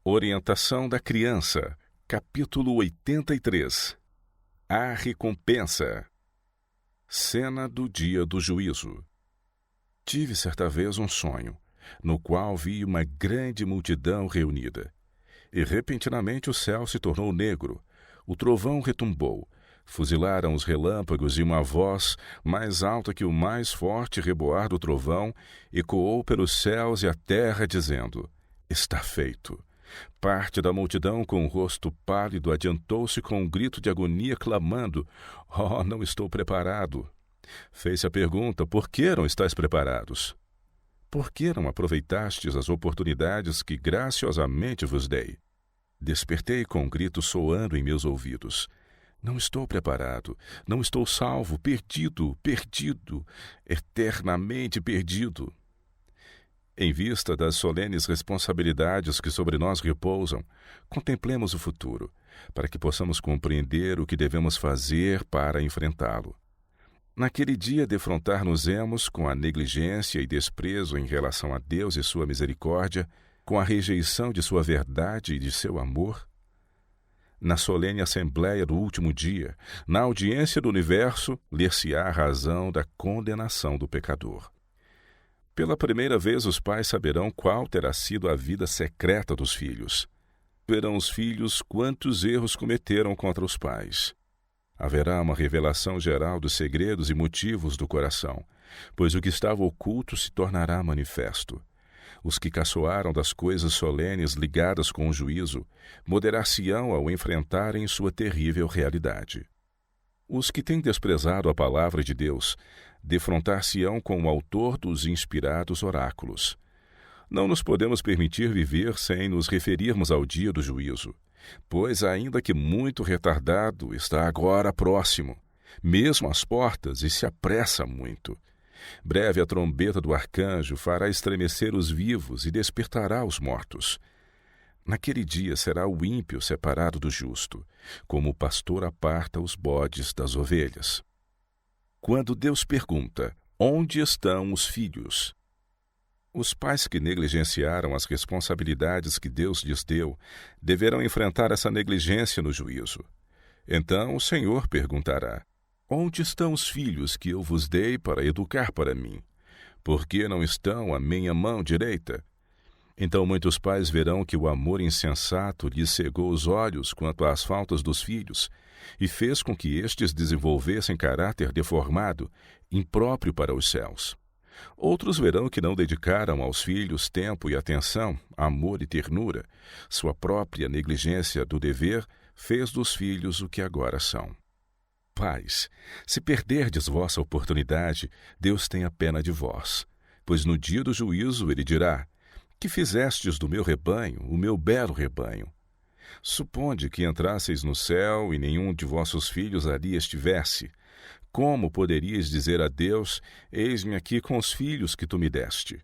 Orientação da criança, capítulo 83. A recompensa. Cena do dia do juízo. Tive certa vez um sonho, no qual vi uma grande multidão reunida. E repentinamente o céu se tornou negro, o trovão retumbou, fuzilaram os relâmpagos e uma voz, mais alta que o mais forte reboar do trovão, ecoou pelos céus e a terra, dizendo: Está feito. Parte da multidão, com o rosto pálido, adiantou-se com um grito de agonia, clamando: Oh, não estou preparado. Fez-se a pergunta: Por que não estáis preparados? Por que não aproveitastes as oportunidades que graciosamente vos dei? Despertei com um grito soando em meus ouvidos: Não estou preparado, não estou salvo, perdido, perdido, eternamente perdido. Em vista das solenes responsabilidades que sobre nós repousam, contemplemos o futuro, para que possamos compreender o que devemos fazer para enfrentá-lo. Naquele dia defrontar-nos-emos com a negligência e desprezo em relação a Deus e sua misericórdia, com a rejeição de sua verdade e de seu amor. Na solene assembleia do último dia, na audiência do universo, ler-se-á a razão da condenação do pecador. Pela primeira vez os pais saberão qual terá sido a vida secreta dos filhos. Verão os filhos quantos erros cometeram contra os pais. Haverá uma revelação geral dos segredos e motivos do coração, pois o que estava oculto se tornará manifesto. Os que caçoaram das coisas solenes ligadas com o juízo, moderar-se-ão ao enfrentarem sua terrível realidade. Os que têm desprezado a palavra de Deus, defrontar-se-ão com o autor dos inspirados oráculos. Não nos podemos permitir viver sem nos referirmos ao dia do juízo, pois, ainda que muito retardado, está agora próximo, mesmo às portas, e se apressa muito. Breve a trombeta do arcanjo fará estremecer os vivos e despertará os mortos. Naquele dia será o ímpio separado do justo, como o pastor aparta os bodes das ovelhas. Quando Deus pergunta: Onde estão os filhos? Os pais que negligenciaram as responsabilidades que Deus lhes deu deverão enfrentar essa negligência no juízo. Então o Senhor perguntará: Onde estão os filhos que eu vos dei para educar para mim? Por que não estão à minha mão direita? Então muitos pais verão que o amor insensato lhes cegou os olhos quanto às faltas dos filhos e fez com que estes desenvolvessem caráter deformado, impróprio para os céus. Outros verão que não dedicaram aos filhos tempo e atenção, amor e ternura. Sua própria negligência do dever fez dos filhos o que agora são. Pais, se perderdes vossa oportunidade, Deus tenha pena de vós, pois no dia do juízo ele dirá: Que fizestes do meu rebanho, o meu belo rebanho? Suponde que entrasseis no céu e nenhum de vossos filhos ali estivesse. Como poderíeis dizer a Deus: Eis-me aqui com os filhos que tu me deste?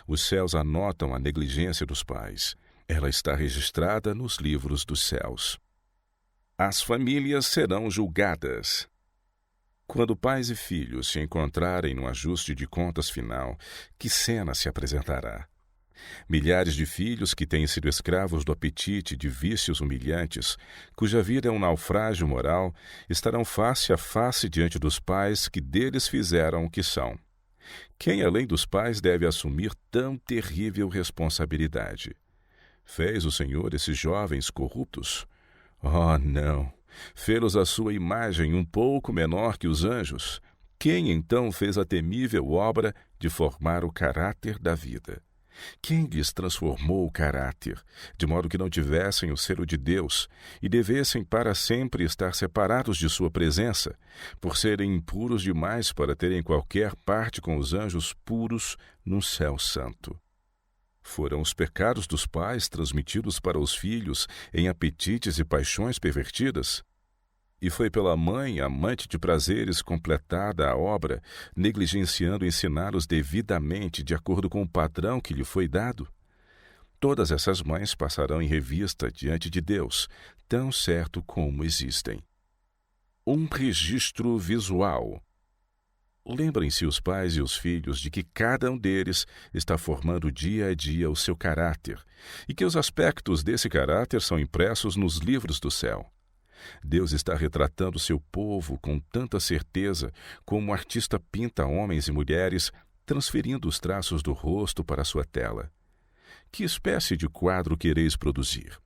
Os céus anotam a negligência dos pais. Ela está registrada nos livros dos céus. As famílias serão julgadas. Quando pais e filhos se encontrarem no ajuste de contas final, que cena se apresentará? Milhares de filhos que têm sido escravos do apetite de vícios humilhantes, cuja vida é um naufrágio moral, estarão face a face diante dos pais que deles fizeram o que são. Quem, além dos pais, deve assumir tão terrível responsabilidade? Fez o Senhor esses jovens corruptos? Oh, não! Fê-los à sua imagem um pouco menor que os anjos. Quem, então, fez a temível obra de formar o caráter da vida? Quem lhes transformou o caráter, de modo que não tivessem o selo de Deus e devessem para sempre estar separados de sua presença, por serem impuros demais para terem qualquer parte com os anjos puros no céu santo? Foram os pecados dos pais transmitidos para os filhos em apetites e paixões pervertidas? E foi pela mãe, amante de prazeres, completada a obra, negligenciando ensiná-los devidamente de acordo com o padrão que lhe foi dado? Todas essas mães passarão em revista diante de Deus, tão certo como existem. Um registro visual. Lembrem-se os pais e os filhos de que cada um deles está formando dia a dia o seu caráter e que os aspectos desse caráter são impressos nos livros do céu. Deus está retratando seu povo com tanta certeza como o artista pinta homens e mulheres, transferindo os traços do rosto para a sua tela. Que espécie de quadro quereis produzir?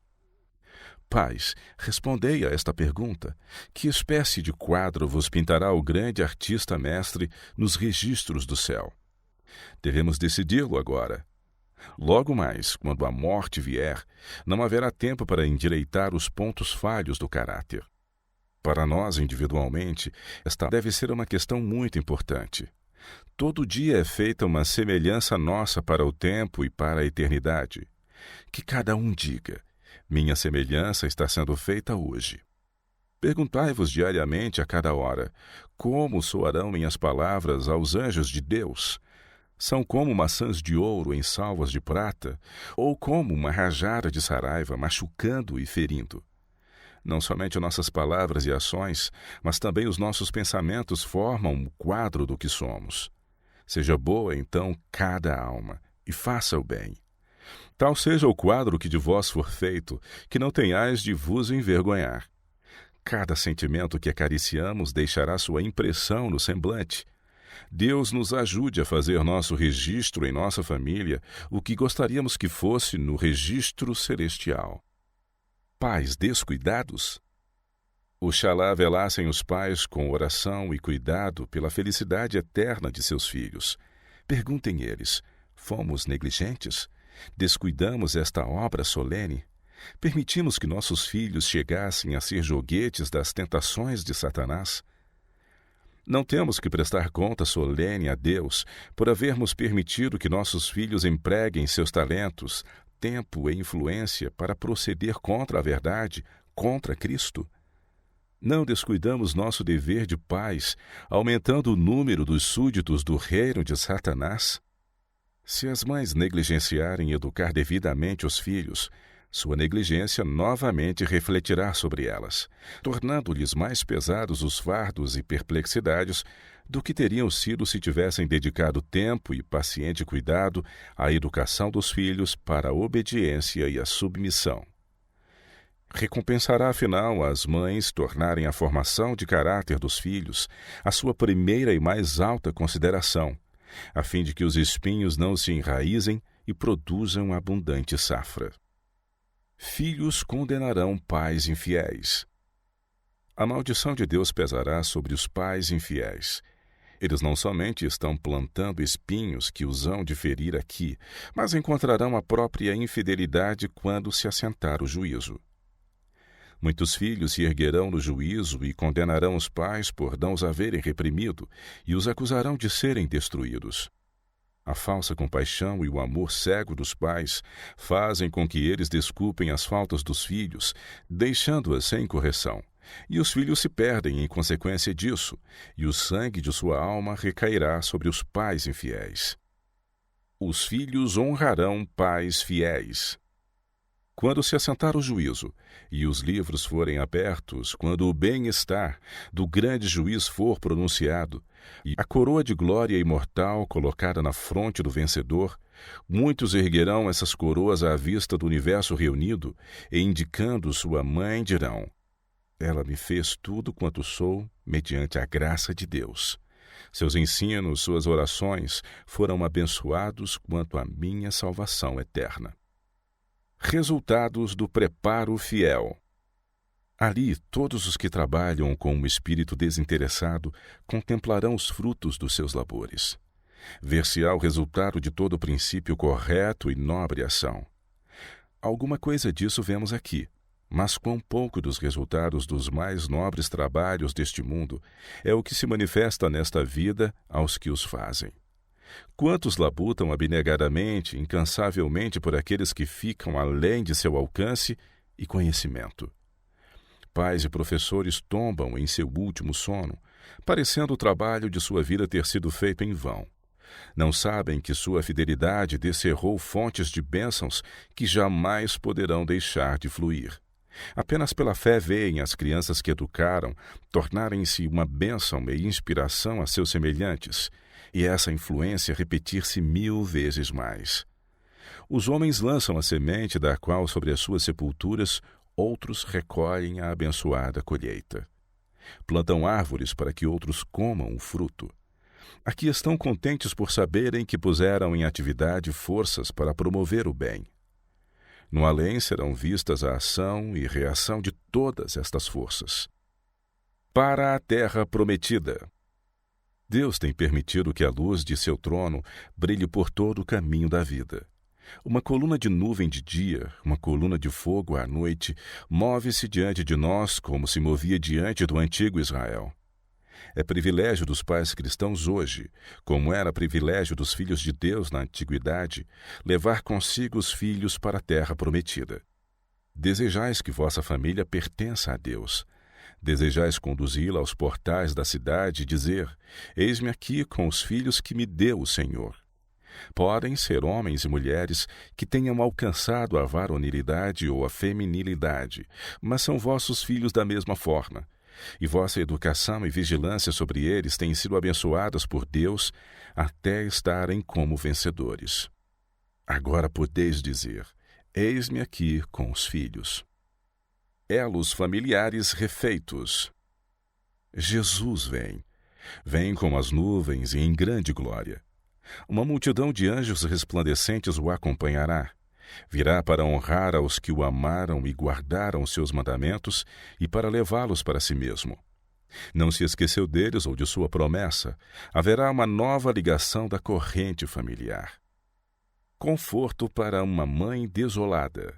Pais, respondei a esta pergunta. Que espécie de quadro vos pintará o grande artista mestre nos registros do céu? Devemos decidi-lo agora. Logo mais, quando a morte vier, não haverá tempo para endireitar os pontos falhos do caráter. Para nós, individualmente, esta deve ser uma questão muito importante. Todo dia é feita uma semelhança nossa para o tempo e para a eternidade. Que cada um diga: minha semelhança está sendo feita hoje. Perguntai-vos diariamente a cada hora: como soarão minhas palavras aos anjos de Deus? São como maçãs de ouro em salvas de prata, ou como uma rajada de saraiva machucando e ferindo? Não somente nossas palavras e ações, mas também os nossos pensamentos formam o quadro do que somos. Seja boa, então, cada alma, e faça o bem. Tal seja o quadro que de vós for feito, que não tenhais de vos envergonhar. Cada sentimento que acariciamos deixará sua impressão no semblante. Deus nos ajude a fazer nosso registro em nossa família o que gostaríamos que fosse no registro celestial. Pais descuidados? Oxalá velassem os pais com oração e cuidado pela felicidade eterna de seus filhos. Perguntem eles: fomos negligentes? Descuidamos esta obra solene? Permitimos que nossos filhos chegassem a ser joguetes das tentações de Satanás? Não temos que prestar conta solene a Deus por havermos permitido que nossos filhos empreguem seus talentos, tempo e influência para proceder contra a verdade, contra Cristo? Não descuidamos nosso dever de pais, aumentando o número dos súditos do reino de Satanás? Se as mães negligenciarem educar devidamente os filhos, sua negligência novamente refletirá sobre elas, tornando-lhes mais pesados os fardos e perplexidades do que teriam sido se tivessem dedicado tempo e paciente cuidado à educação dos filhos para a obediência e a submissão. Recompensará, afinal, as mães tornarem a formação de caráter dos filhos a sua primeira e mais alta consideração, a fim de que os espinhos não se enraizem e produzam abundante safra. Filhos condenarão pais infiéis. A maldição de Deus pesará sobre os pais infiéis. Eles não somente estão plantando espinhos que os hão de ferir aqui, mas encontrarão a própria infidelidade quando se assentar o juízo. Muitos filhos se erguerão no juízo e condenarão os pais por não os haverem reprimido e os acusarão de serem destruídos. A falsa compaixão e o amor cego dos pais fazem com que eles desculpem as faltas dos filhos, deixando-as sem correção, e os filhos se perdem em consequência disso, e o sangue de sua alma recairá sobre os pais infiéis. Os filhos honrarão pais fiéis. Quando se assentar o juízo, e os livros forem abertos, quando o bem-estar do grande juiz for pronunciado, e a coroa de glória imortal colocada na fronte do vencedor, muitos erguerão essas coroas à vista do universo reunido, e indicando sua mãe dirão: ela me fez tudo quanto sou, mediante a graça de Deus. Seus ensinos, suas orações foram abençoados quanto à minha salvação eterna. Resultados do preparo fiel. Ali, todos os que trabalham com um espírito desinteressado contemplarão os frutos dos seus labores. Ver-se-á o resultado de todo o princípio correto e nobre ação. Alguma coisa disso vemos aqui, mas quão pouco dos resultados dos mais nobres trabalhos deste mundo é o que se manifesta nesta vida aos que os fazem. Quantos labutam abnegadamente, incansavelmente por aqueles que ficam além de seu alcance e conhecimento? Pais e professores tombam em seu último sono, parecendo o trabalho de sua vida ter sido feito em vão. Não sabem que sua fidelidade descerrou fontes de bênçãos que jamais poderão deixar de fluir. Apenas pela fé veem as crianças que educaram tornarem-se uma bênção e inspiração a seus semelhantes, e essa influência repetir-se 1000 vezes mais. Os homens lançam a semente da qual sobre as suas sepulturas outros recolhem a abençoada colheita. Plantam árvores para que outros comam o fruto. Aqui estão contentes por saberem que puseram em atividade forças para promover o bem. No além serão vistas a ação e reação de todas estas forças. Para a terra prometida. Deus tem permitido que a luz de seu trono brilhe por todo o caminho da vida. Uma coluna de nuvem de dia, uma coluna de fogo à noite, move-se diante de nós como se movia diante do antigo Israel. É privilégio dos pais cristãos hoje, como era privilégio dos filhos de Deus na antiguidade, levar consigo os filhos para a terra prometida. Desejais que vossa família pertença a Deus. Desejais conduzi-la aos portais da cidade e dizer: eis-me aqui com os filhos que me deu o Senhor. Podem ser homens e mulheres que tenham alcançado a varonilidade ou a feminilidade, mas são vossos filhos da mesma forma. E vossa educação e vigilância sobre eles têm sido abençoadas por Deus até estarem como vencedores. Agora podeis dizer: eis-me aqui com os filhos. Elos familiares refeitos. Jesus vem. Vem como as nuvens e em grande glória. Uma multidão de anjos resplandecentes o acompanhará. Virá para honrar aos que o amaram e guardaram seus mandamentos e para levá-los para si mesmo. Não se esqueceu deles ou de sua promessa. Haverá uma nova ligação da corrente familiar. Conforto para uma mãe desolada.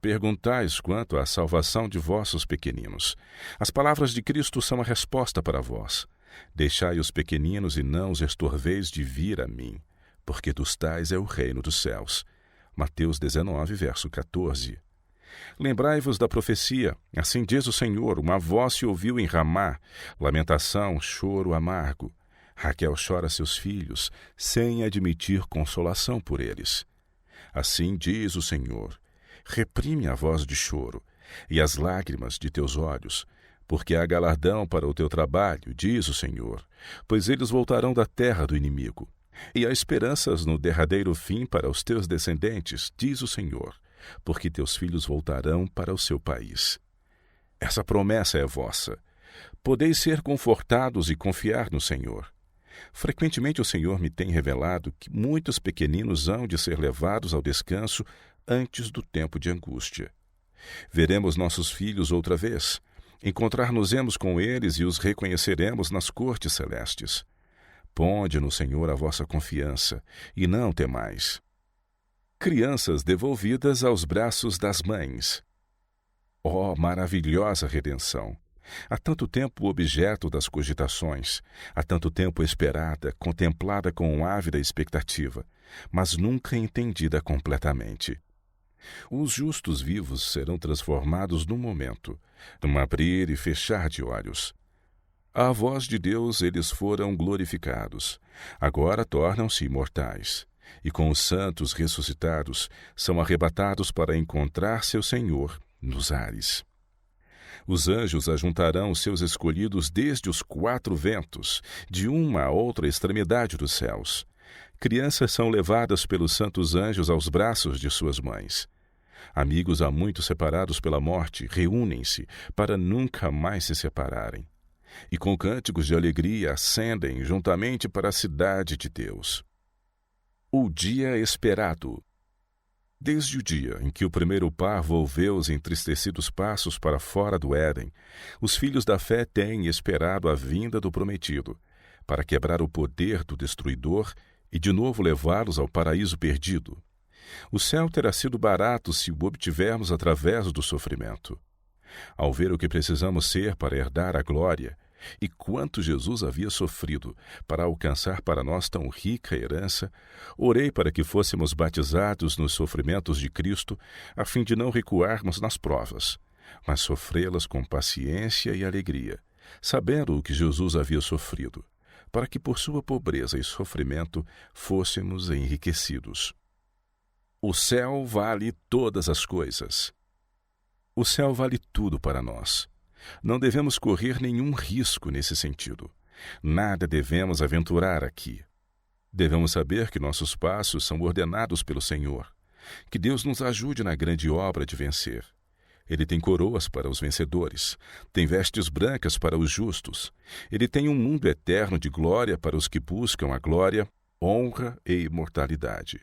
Perguntais quanto à salvação de vossos pequeninos. As palavras de Cristo são a resposta para vós. Deixai os pequeninos e não os estorveis de vir a mim, porque dos tais é o reino dos céus. Mateus 19, verso 14. Lembrai-vos da profecia, assim diz o Senhor, uma voz se ouviu em Ramá, lamentação, choro amargo. Raquel chora seus filhos, sem admitir consolação por eles. Assim diz o Senhor, reprime a voz de choro e as lágrimas de teus olhos, porque há galardão para o teu trabalho, diz o Senhor, pois eles voltarão da terra do inimigo. E há esperanças no derradeiro fim para os teus descendentes, diz o Senhor, porque teus filhos voltarão para o seu país. Essa promessa é vossa. Podeis ser confortados e confiar no Senhor. Frequentemente o Senhor me tem revelado que muitos pequeninos hão de ser levados ao descanso antes do tempo de angústia. Veremos nossos filhos outra vez. Encontrar-nos-emos com eles e os reconheceremos nas cortes celestes. Ponde no Senhor a vossa confiança, e não temais. Crianças devolvidas aos braços das mães. Ó, maravilhosa redenção! Há tanto tempo objeto das cogitações, há tanto tempo esperada, contemplada com ávida expectativa, mas nunca entendida completamente. Os justos vivos serão transformados num momento, num abrir e fechar de olhos. À voz de Deus eles foram glorificados. Agora tornam-se imortais. E com os santos ressuscitados são arrebatados para encontrar seu Senhor nos ares. Os anjos ajuntarão seus escolhidos desde os 4 ventos, de uma a outra extremidade dos céus. Crianças são levadas pelos santos anjos aos braços de suas mães. Amigos há muito separados pela morte reúnem-se para nunca mais se separarem. E com cânticos de alegria ascendem juntamente para a cidade de Deus. O dia esperado. Desde o dia em que o primeiro par volveu os entristecidos passos para fora do Éden, os filhos da fé têm esperado a vinda do prometido, para quebrar o poder do destruidor e de novo levá-los ao paraíso perdido. O céu terá sido barato se o obtivermos através do sofrimento. Ao ver o que precisamos ser para herdar a glória, e quanto Jesus havia sofrido para alcançar para nós tão rica herança, orei para que fôssemos batizados nos sofrimentos de Cristo, a fim de não recuarmos nas provas, mas sofrê-las com paciência e alegria, sabendo o que Jesus havia sofrido, para que por sua pobreza e sofrimento fôssemos enriquecidos. O céu vale todas as coisas. O céu vale tudo para nós. Não devemos correr nenhum risco nesse sentido. Nada devemos aventurar aqui. Devemos saber que nossos passos são ordenados pelo Senhor. Que Deus nos ajude na grande obra de vencer. Ele tem coroas para os vencedores, tem vestes brancas para os justos. Ele tem um mundo eterno de glória para os que buscam a glória, honra e imortalidade.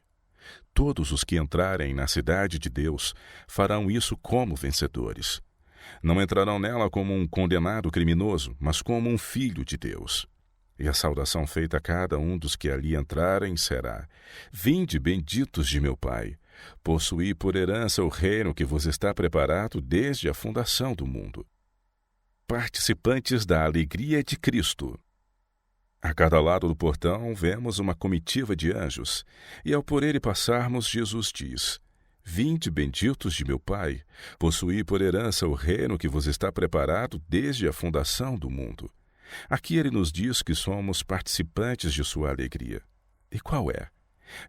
Todos os que entrarem na cidade de Deus farão isso como vencedores. Não entrarão nela como um condenado criminoso, mas como um filho de Deus. E a saudação feita a cada um dos que ali entrarem será: Vinde, benditos de meu Pai, possuí por herança o reino que vos está preparado desde a fundação do mundo. Participantes da alegria de Cristo. A cada lado do portão vemos uma comitiva de anjos, e ao por ele passarmos, Jesus diz: Vinde, benditos de meu Pai, possuí por herança o reino que vos está preparado desde a fundação do mundo. Aqui ele nos diz que somos participantes de sua alegria. E qual é?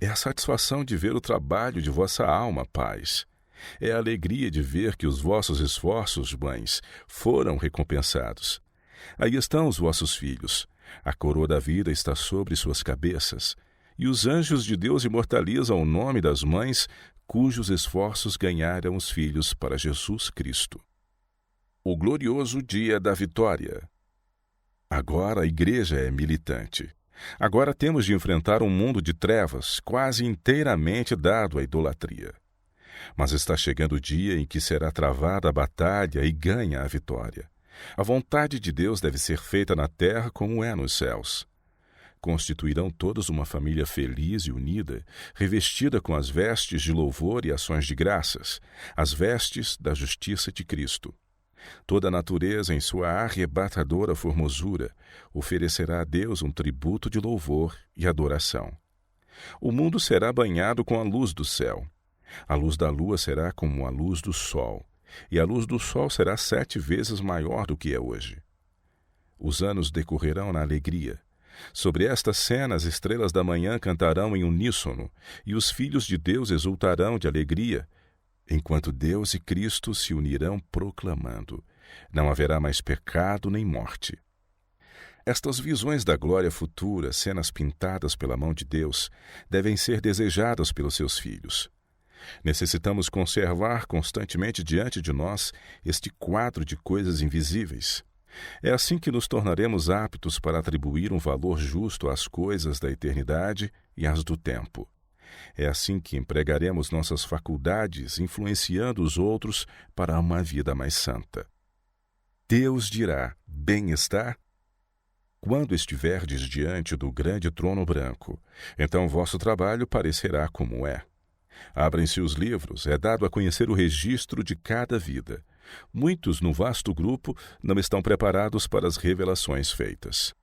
É a satisfação de ver o trabalho de vossa alma, pais. É a alegria de ver que os vossos esforços, mães, foram recompensados. Aí estão os vossos filhos. A coroa da vida está sobre suas cabeças. E os anjos de Deus imortalizam o nome das mães cujos esforços ganharam os filhos para Jesus Cristo. O glorioso dia da vitória. Agora a igreja é militante. Agora temos de enfrentar um mundo de trevas quase inteiramente dado à idolatria. Mas está chegando o dia em que será travada a batalha e ganha a vitória. A vontade de Deus deve ser feita na terra como é nos céus. Constituirão todos uma família feliz e unida, revestida com as vestes de louvor e ações de graças, as vestes da justiça de Cristo. Toda a natureza, em sua arrebatadora formosura, oferecerá a Deus um tributo de louvor e adoração. O mundo será banhado com a luz do céu. A luz da lua será como a luz do sol, e a luz do sol será 7 vezes maior do que é hoje. Os anos decorrerão na alegria. Sobre esta cena, as estrelas da manhã cantarão em uníssono, e os filhos de Deus exultarão de alegria, enquanto Deus e Cristo se unirão proclamando: não haverá mais pecado nem morte. Estas visões da glória futura, cenas pintadas pela mão de Deus, devem ser desejadas pelos seus filhos. Necessitamos conservar constantemente diante de nós este quadro de coisas invisíveis. É assim que nos tornaremos aptos para atribuir um valor justo às coisas da eternidade e às do tempo. É assim que empregaremos nossas faculdades, influenciando os outros para uma vida mais santa. Deus dirá: bem-estar? Quando estiverdes diante do grande trono branco, então vosso trabalho parecerá como é. Abrem-se os livros, é dado a conhecer o registro de cada vida. Muitos no vasto grupo não estão preparados para as revelações feitas.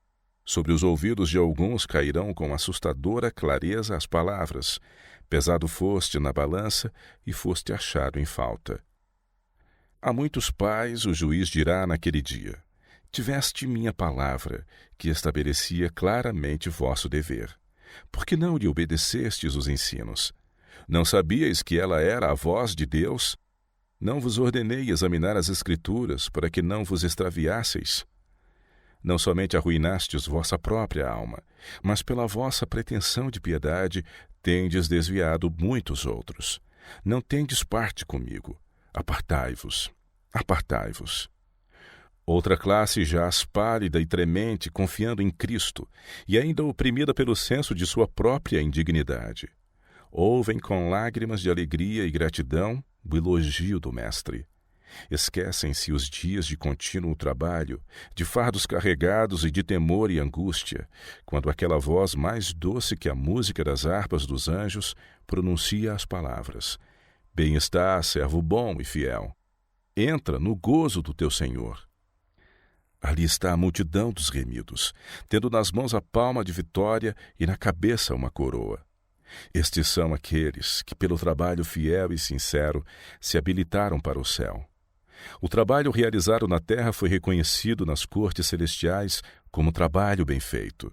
Sobre os ouvidos de alguns cairão com assustadora clareza as palavras: pesado foste na balança e foste achado em falta. A muitos pais o juiz dirá naquele dia: tiveste minha palavra, que estabelecia claramente vosso dever. Por que não lhe obedecestes os ensinos? Não sabíeis que ela era a voz de Deus? Não vos ordenei examinar as Escrituras para que não vos extraviasseis? Não somente arruinastes vossa própria alma, mas pela vossa pretensão de piedade tendes desviado muitos outros. Não tendes parte comigo. Apartai-vos, apartai-vos. Outra classe jaz pálida e tremente, confiando em Cristo, e ainda oprimida pelo senso de sua própria indignidade. Ouvem com lágrimas de alegria e gratidão o elogio do Mestre. Esquecem-se os dias de contínuo trabalho, de fardos carregados e de temor e angústia, quando aquela voz mais doce que a música das harpas dos anjos pronuncia as palavras: bem-está, servo bom e fiel. Entra no gozo do teu Senhor. Ali está a multidão dos remidos, tendo nas mãos a palma de vitória e na cabeça uma coroa. Estes são aqueles que, pelo trabalho fiel e sincero, se habilitaram para o céu. O trabalho realizado na terra foi reconhecido nas cortes celestiais como trabalho bem feito.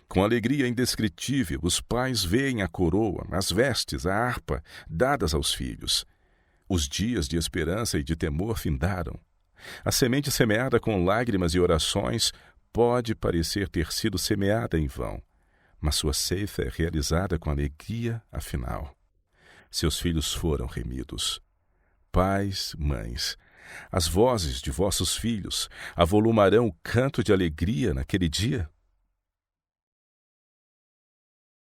Com alegria indescritível, os pais veem a coroa, as vestes, a harpa, dadas aos filhos. Os dias de esperança e de temor findaram. A semente semeada com lágrimas e orações pode parecer ter sido semeada em vão, mas sua ceifa é realizada com alegria afinal. Seus filhos foram remidos. Pais, mães, as vozes de vossos filhos avolumarão o canto de alegria naquele dia?